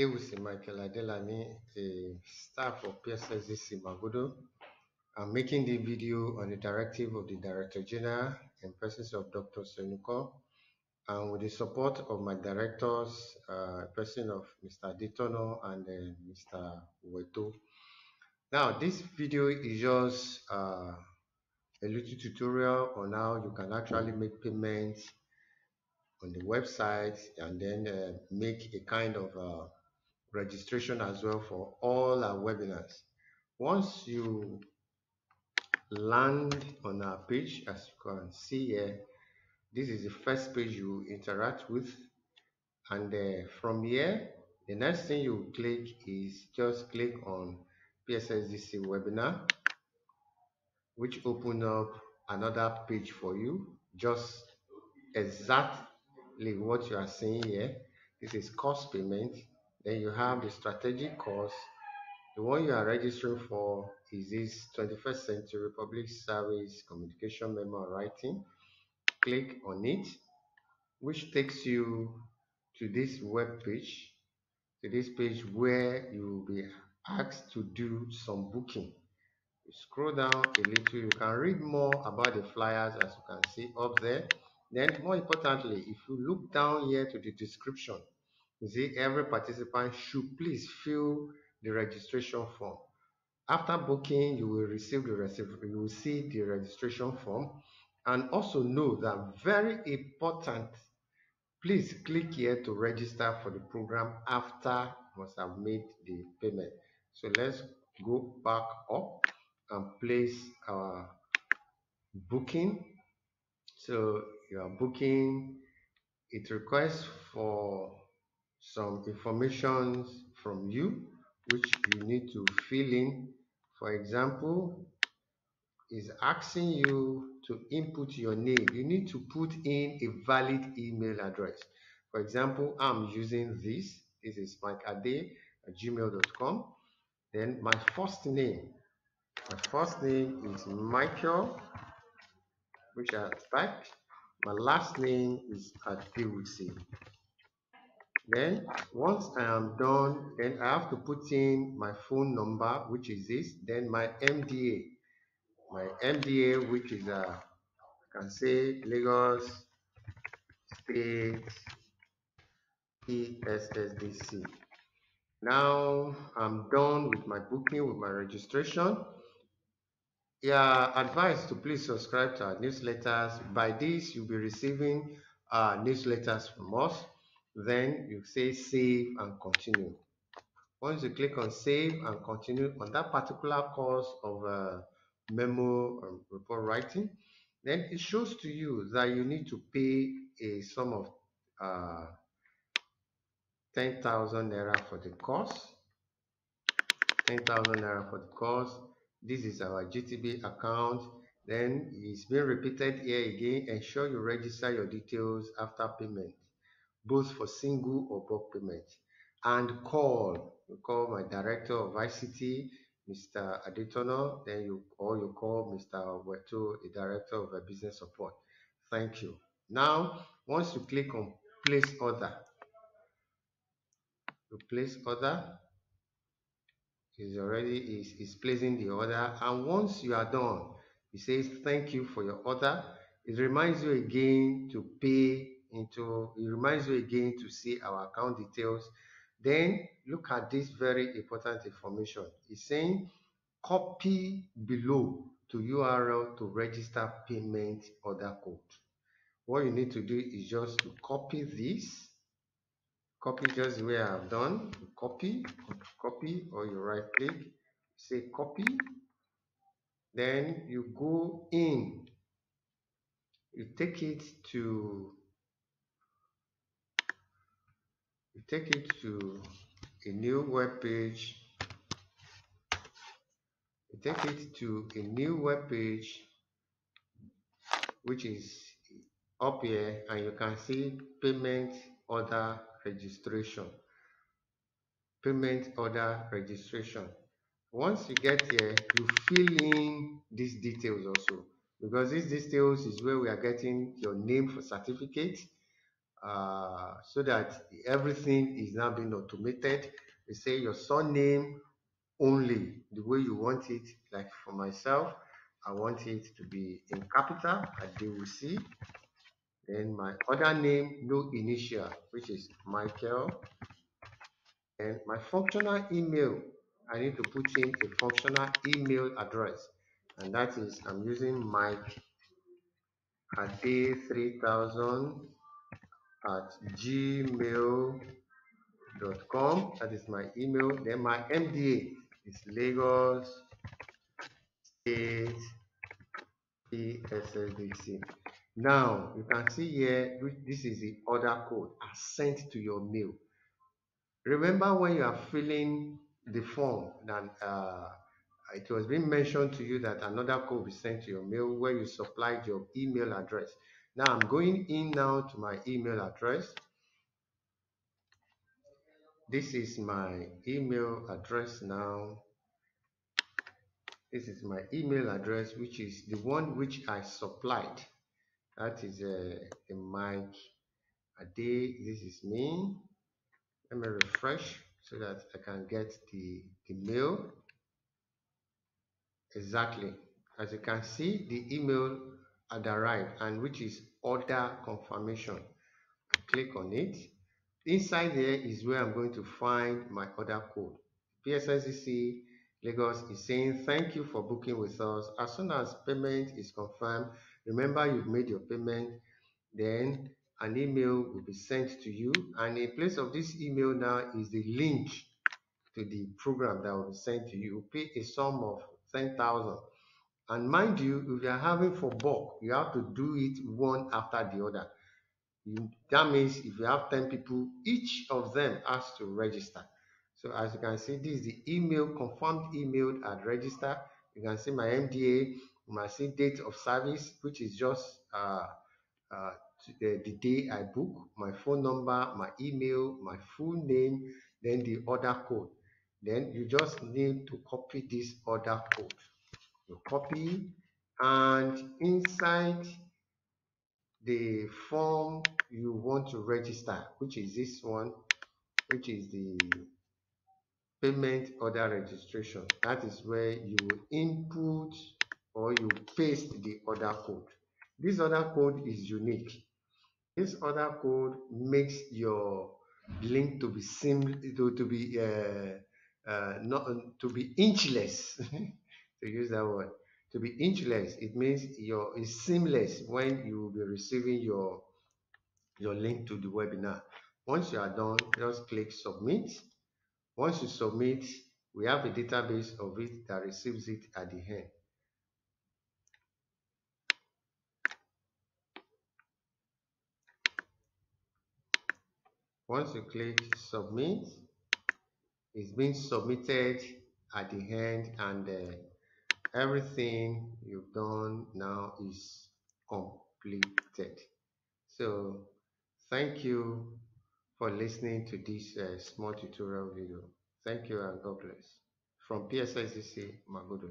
Adewusi Michael Adelani, a staff of PSSDC Magodo. I'm making the video on the directive of the Director General in presence of Dr. Senuko and with the support of my directors, person of Mr. Detono and Mr. Weto. Now, this video is just a little tutorial on how you can actually make payments on the website and then make a kind of registration as well for all our webinars. Once you land on our page, as you can see here, this is the first page you interact with, and from here the next thing you click is just click on PSSDC webinar, which open up another page for you, just exactly what you are seeing here. This is cost payment. Then you have the strategic course. The one you are registering for is this 21st Century Public Service Communication Memo Writing. Click on it, which takes you to this web page, where you will be asked to do some booking. You scroll down a little, you can read more about the flyers as you can see up there. Then more importantly, if you look down here to the description, you see every participant should please fill the registration form. After booking, you will receive you will see the registration form, and also know that very important, please click here to register for the program after you must have made the payment. So let's go back up and place our booking. So your booking, it requests for some information from you which you need to fill in. For example, is asking you to input your name. You need to put in a valid email address. For example, I'm using this. This is mikeade@gmail.com. Then my first name is Michael, which I typed. My last name is Adewusi. Then once I am done, then I have to put in my phone number, which is this. Then my MDA, which is I can say Lagos State PSSDC. Now I'm done with my booking, with my registration. Yeah, advised to please subscribe to our newsletters. By this, you'll be receiving newsletters from us. Then you say save and continue. Once you click on save and continue on that particular course of memo report writing, then it shows to you that you need to pay a sum of 10,000 naira for the course. 10,000 naira for the course. This is our GTB account. Then it's being repeated here again. Ensure you register your details after payment, both for single or bulk payment. And you call my director of ICT, Mr. Adetono. Then you call Mr. Weto, the director of business support. Thank you. Now, once you click on place order, is placing the order, and once you are done, it says thank you for your order. It reminds you again to see our account details. Then look at this very important information. It's saying copy below to URL to register payment order code. What you need to do is just to copy this. Copy just the way I have done. Copy, or you right click, say copy. Then you go in, you take it to a new web page. Which is up here, and you can see payment order registration. Once you get here, you fill in these details also, because these details is where we are getting your name for certificate, so that everything is now being automated. They say your surname only the way you want it. Like for myself, I want it to be in capital, Adewusi. Then my other name, no initial, which is Michael. And my functional email, I need to put in a functional email address. And that is, I'm using Mike Ade3000 at gmail.com. That is my email. Then my MDA is Lagos State PSSDC. Now you can see here, this is the order code sent to your mail. Remember when you are filling the form that it was being mentioned to you that another code will be sent to your mail where you supplied your email address. Now I'm going in now to my email address. This is my email address now. This is my email address, which is the one which I supplied. That is a Mike Ade. This is me. Let me refresh so that I can get the mail. Exactly. As you can see, the email had arrived, and which is order confirmation. I click on it. Inside there is where I'm going to find my order code. PSSDC Lagos is saying thank you for booking with us. As soon as payment is confirmed, remember you've made your payment, then an email will be sent to you, and in place of this email now is the link to the program that will be sent to you. You pay a sum of 10,000. And mind you, if you are having for bulk, you have to do it one after the other. That means if you have 10 people, each of them has to register. So as you can see, this is the email, confirmed email at register. You can see my MDA, you might see date of service, which is just uh, the day I book, my phone number, my email, my full name, then the order code. Then you just need to copy this order code. You copy, and inside the form you want to register, which is this one, which is the payment order registration. That is where you will input or you paste the order code. This order code is unique. This order code makes your link to be not to be inchless. To use that word, to be inchless, it means it's seamless when you will be receiving your link to the webinar. Once you are done, just click submit. Once you submit, we have a database of it that receives it at the end. Once you click submit, it's been submitted at the end, and everything you've done now is completed. So thank you for listening to this small tutorial video. Thank you and God bless. From PSSDC Magodo.